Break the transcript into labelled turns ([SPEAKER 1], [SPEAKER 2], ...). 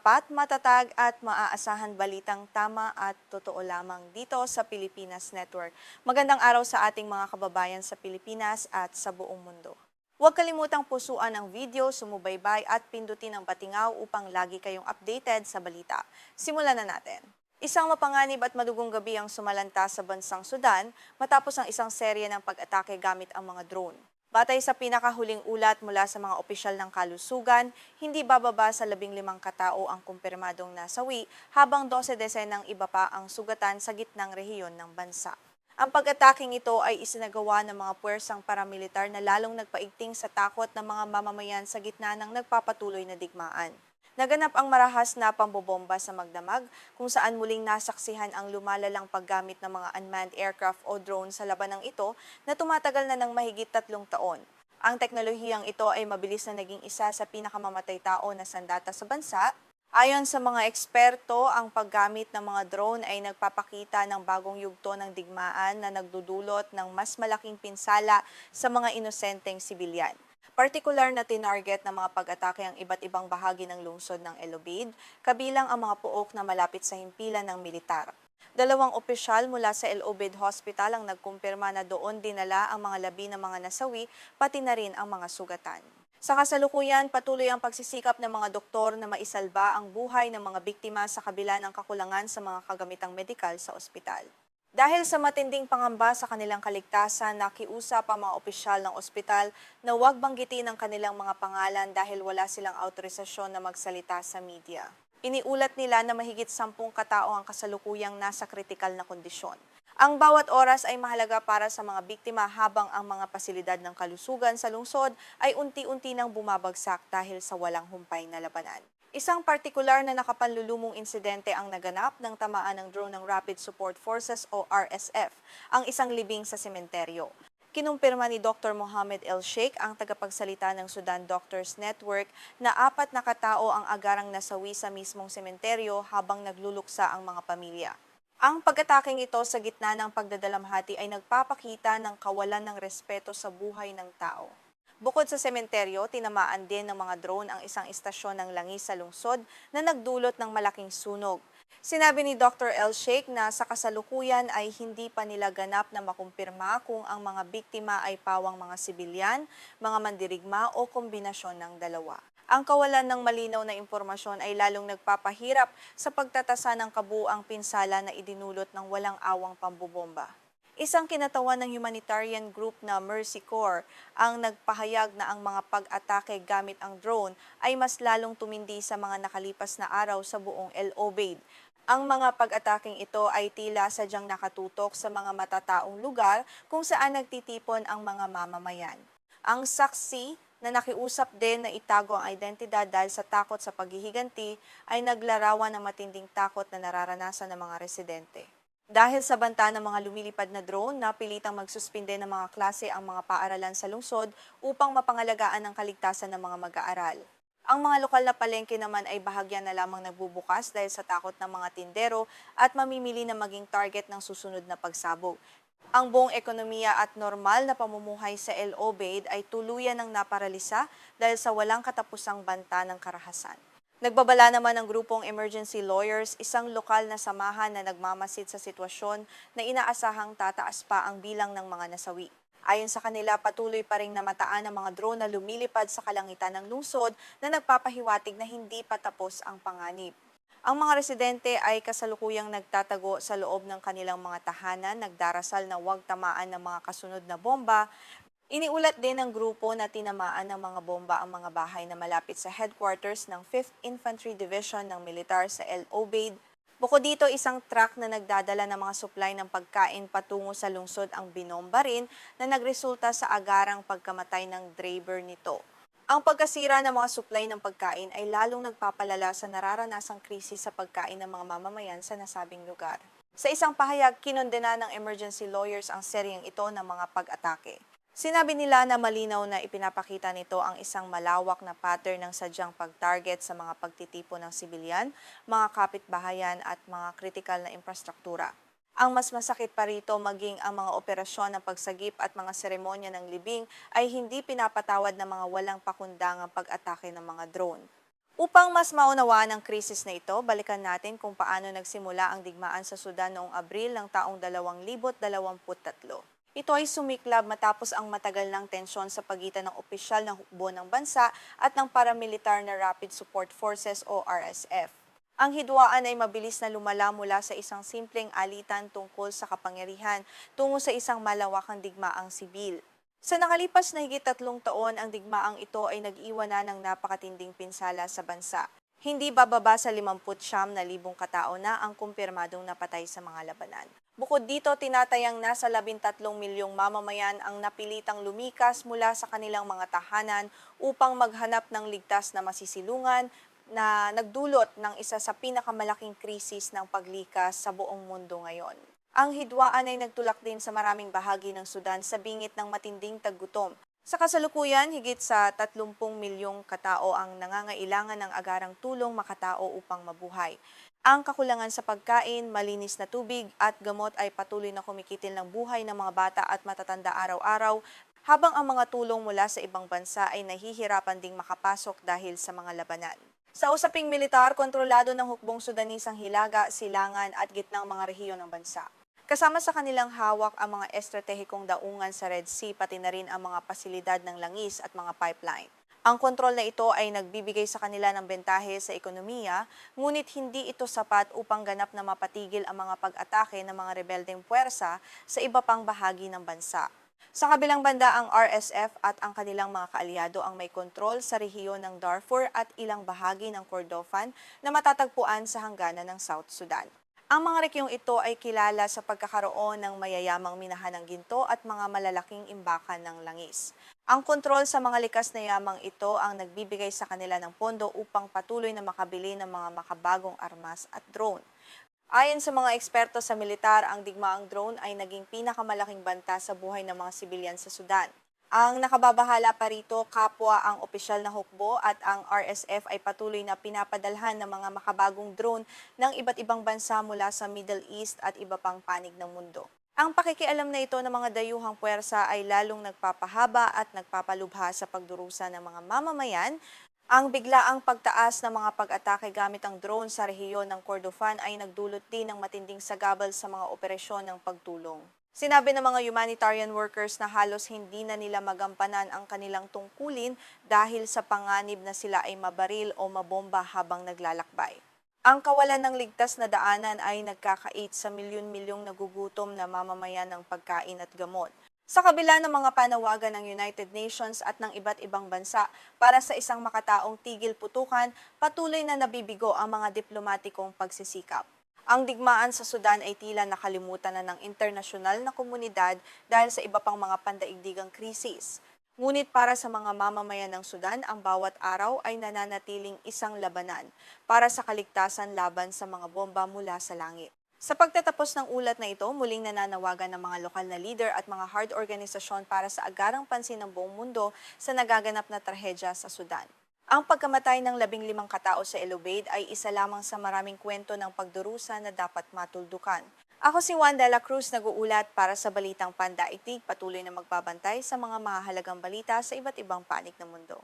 [SPEAKER 1] tapat, matatag at maaasahan balitang tama at totoo lamang dito sa Pilipinas Network. Magandang araw sa ating mga kababayan sa Pilipinas at sa buong mundo. Huwag kalimutang pusuan ang video, sumubaybay at pindutin ang patingaw upang lagi kayong updated sa balita. Simulan na natin. Isang mapanganib at madugong gabi ang sumalanta sa bansang Sudan matapos ang isang serye ng pag-atake gamit ang mga drone. Batay sa pinakahuling ulat mula sa mga opisyal ng kalusugan, hindi bababa sa 15 katao ang kumpirmadong nasawi habang 12 desenang iba pa ang sugatan sa gitnang rehiyon ng bansa. Ang pag-ataking ito ay isinagawa ng mga puwersang paramilitar na lalong nagpaigting sa takot ng mga mamamayan sa gitna ng nagpapatuloy na digmaan. Naganap ang marahas na pambobomba sa magdamag kung saan muling nasaksihan ang lumalalang paggamit ng mga unmanned aircraft o drone sa labanang ito na tumatagal na ng mahigit 3 taon. Ang teknolohiyang ito ay mabilis na naging isa sa pinakamamatay tao na sandata sa bansa. Ayon sa mga eksperto, ang paggamit ng mga drone ay nagpapakita ng bagong yugto ng digmaan na nagdudulot ng mas malaking pinsala sa mga inosenteng sibilyan. Partikular na tinarget ng mga pag-atake ang iba't ibang bahagi ng lungsod ng El Obeid, kabilang ang mga puok na malapit sa himpilan ng militar. 2 opisyal mula sa El Obeid Hospital ang nagkumpirma na doon dinala ang mga labi ng mga nasawi, pati na rin ang mga sugatan. Sa kasalukuyan, patuloy ang pagsisikap ng mga doktor na maisalba ang buhay ng mga biktima sa kabila ng kakulangan sa mga kagamitang medikal sa ospital. Dahil sa matinding pangamba sa kanilang kaligtasan, nakiusap ang mga opisyal ng ospital na huwag banggitin ang kanilang mga pangalan dahil wala silang autorisasyon na magsalita sa media. Iniulat nila na mahigit 10 katao ang kasalukuyang nasa kritikal na kondisyon. Ang bawat oras ay mahalaga para sa mga biktima habang ang mga pasilidad ng kalusugan sa lungsod ay unti-unti nang bumabagsak dahil sa walang humpay na labanan. Isang partikular na nakapanlulumong insidente ang naganap ng tamaan ng drone ng Rapid Support Forces o RSF, ang isang libing sa sementeryo. Kinumpirma ni Dr. Mohamed El Sheikh, ang tagapagsalita ng Sudan Doctors Network, na 4 na katao ang agarang nasawi sa mismong sementeryo habang nagluluksa ang mga pamilya. Ang pag-ataking ito sa gitna ng pagdadalamhati ay nagpapakita ng kawalan ng respeto sa buhay ng tao. Bukod sa sementeryo, tinamaan din ng mga drone ang isang istasyon ng langis sa lungsod na nagdulot ng malaking sunog. Sinabi ni Dr. El Sheikh na sa kasalukuyan ay hindi pa nila ganap na makumpirma kung ang mga biktima ay pawang mga sibilyan, mga mandirigma o kombinasyon ng dalawa. Ang kawalan ng malinaw na impormasyon ay lalong nagpapahirap sa pagtatasa ng kabuuang pinsala na idinulot ng walang awang pambobomba. Isang kinatawan ng humanitarian group na Mercy Corps ang nagpahayag na ang mga pag-atake gamit ang drone ay mas lalong tumindi sa mga nakalipas na araw sa buong El Obeid. Ang mga pag-ataking ito ay tila sadyang nakatutok sa mga matataong lugar kung saan nagtitipon ang mga mamamayan. Ang saksi na nakiusap din na itago ang identidad dahil sa takot sa paghihiganti ay naglarawan ng matinding takot na nararanasan ng mga residente. Dahil sa banta ng mga lumilipad na drone, napilitang magsuspinde ng mga klase ang mga paaralan sa lungsod upang mapangalagaan ang kaligtasan ng mga mag-aaral. Ang mga lokal na palengke naman ay bahagyan na lamang nagbubukas dahil sa takot ng mga tindero at mamimili na maging target ng susunod na pagsabog. Ang buong ekonomiya at normal na pamumuhay sa El Obeid ay tuluyan ng naparalisa dahil sa walang katapusang banta ng karahasan. Nagbabala naman ng grupong Emergency Lawyers, isang lokal na samahan na nagmamasid sa sitwasyon na inaasahang tataas pa ang bilang ng mga nasawi. Ayon sa kanila, patuloy pa ring namataan ang mga drone na lumilipad sa kalangitan ng lungsod na nagpapahiwatig na hindi pa tapos ang panganib. Ang mga residente ay kasalukuyang nagtatago sa loob ng kanilang mga tahanan, nagdarasal na huwag tamaan ng mga kasunod na bomba. Iniulat din ng grupo na tinamaan ng mga bomba ang mga bahay na malapit sa headquarters ng 5th Infantry Division ng militar sa El Obeid. Bukod dito, isang truck na nagdadala ng mga supply ng pagkain patungo sa lungsod ang binomba rin na nagresulta sa agarang pagkamatay ng driver nito. Ang pagkasira ng mga supply ng pagkain ay lalong nagpapalala sa nararanasang krisis sa pagkain ng mga mamamayan sa nasabing lugar. Sa isang pahayag, kinondena ng emergency lawyers ang seryeng ito ng mga pag-atake. Sinabi nila na malinaw na ipinapakita nito ang isang malawak na pattern ng sadyang pag-target sa mga pagtitipon ng sibilyan, mga kapitbahayan at mga kritikal na infrastruktura. Ang mas masakit pa rito maging ang mga operasyon ng pagsagip at mga seremonya ng libing ay hindi pinapatawad ng mga walang pakundangang pag-atake ng mga drone. Upang mas maunawaan ang krisis na ito, balikan natin kung paano nagsimula ang digmaan sa Sudan noong Abril ng taong 2023. Ito ay sumiklab matapos ang matagal ng tensyon sa pagitan ng opisyal ng hukbo ng bansa at ng paramilitar na Rapid Support Forces o RSF. Ang hidwaan ay mabilis na lumala mula sa isang simpleng alitan tungkol sa kapangyarihan tungo sa isang malawakang digmaang sibil. Sa nakalipas na higit 3 taon, ang digmaang ito ay nag-iwan na ng napakatinding pinsala sa bansa. Hindi bababa sa 59,000 katao na ang kumpirmadong napatay sa mga labanan. Bukod dito, tinatayang nasa 13 milyong mamamayan ang napilitang lumikas mula sa kanilang mga tahanan upang maghanap ng ligtas na masisilungan na nagdulot ng isa sa pinakamalaking krisis ng paglikas sa buong mundo ngayon. Ang hidwaan ay nagtulak din sa maraming bahagi ng Sudan sa bingit ng matinding taggutom. Sa kasalukuyan, higit sa 30 milyong katao ang nangangailangan ng agarang tulong makatao upang mabuhay. Ang kakulangan sa pagkain, malinis na tubig at gamot ay patuloy na kumikitil ng buhay ng mga bata at matatanda araw-araw, habang ang mga tulong mula sa ibang bansa ay nahihirapan ding makapasok dahil sa mga labanan. Sa usaping militar, kontrolado ng hukbong Sudanese ang Hilaga, Silangan at gitnang mga rehiyon ng bansa. Kasama sa kanilang hawak ang mga estratehikong daungan sa Red Sea, pati na rin ang mga pasilidad ng langis at mga pipeline. Ang kontrol na ito ay nagbibigay sa kanila ng bentahe sa ekonomiya, ngunit hindi ito sapat upang ganap na mapatigil ang mga pag-atake ng mga rebeldeng puwersa sa iba pang bahagi ng bansa. Sa kabilang banda, ang RSF at ang kanilang mga kaalyado ang may kontrol sa rehiyon ng Darfur at ilang bahagi ng Kordofan na matatagpuan sa hangganan ng South Sudan. Ang mga rehiyong ito ay kilala sa pagkakaroon ng mayayamang minahan ng ginto at mga malalaking imbakan ng langis. Ang kontrol sa mga likas na yamang ito ang nagbibigay sa kanila ng pondo upang patuloy na makabili ng mga makabagong armas at drone. Ayon sa mga eksperto sa militar, ang digmaang drone ay naging pinakamalaking banta sa buhay ng mga sibilyan sa Sudan. Ang nakababahala pa rito, kapwa ang opisyal na hukbo at ang RSF ay patuloy na pinapadalhan ng mga makabagong drone ng iba't ibang bansa mula sa Middle East at iba pang panig ng mundo. Ang pakikialam na ito ng mga dayuhang puwersa ay lalong nagpapahaba at nagpapalubha sa pagdurusa ng mga mamamayan. Ang biglaang pagtaas ng mga pag-atake gamit ang drone sa rehiyon ng Kordofan ay nagdulot din ng matinding sagabal sa mga operasyon ng pagtulong. Sinabi ng mga humanitarian workers na halos hindi na nila magampanan ang kanilang tungkulin dahil sa panganib na sila ay mabaril o mabomba habang naglalakbay. Ang kawalan ng ligtas na daanan ay nagkakait sa milyon-milyong nagugutom na mamamayan ng pagkain at gamot. Sa kabila ng mga panawagan ng United Nations at ng iba't ibang bansa para sa isang makataong tigil putukan, patuloy na nabibigo ang mga diplomatikong pagsisikap. Ang digmaan sa Sudan ay tila nakalimutan na ng internasyonal na komunidad dahil sa iba pang mga pandaigdigang krisis. Ngunit para sa mga mamamayan ng Sudan, ang bawat araw ay nananatiling isang labanan para sa kaligtasan laban sa mga bomba mula sa langit. Sa pagtatapos ng ulat na ito, muling nananawagan ng mga lokal na leader at mga hard organisasyon para sa agarang pansin ng buong mundo sa nagaganap na trahedya sa Sudan. Ang pagkamatay ng 15 katao sa El Obeid ay isa lamang sa maraming kwento ng pagdurusa na dapat matuldukan. Ako si Juan de la Cruz, nag-uulat para sa Balitang Pandaigdig, patuloy na magbabantay sa mga mahahalagang balita sa iba't ibang panig ng mundo.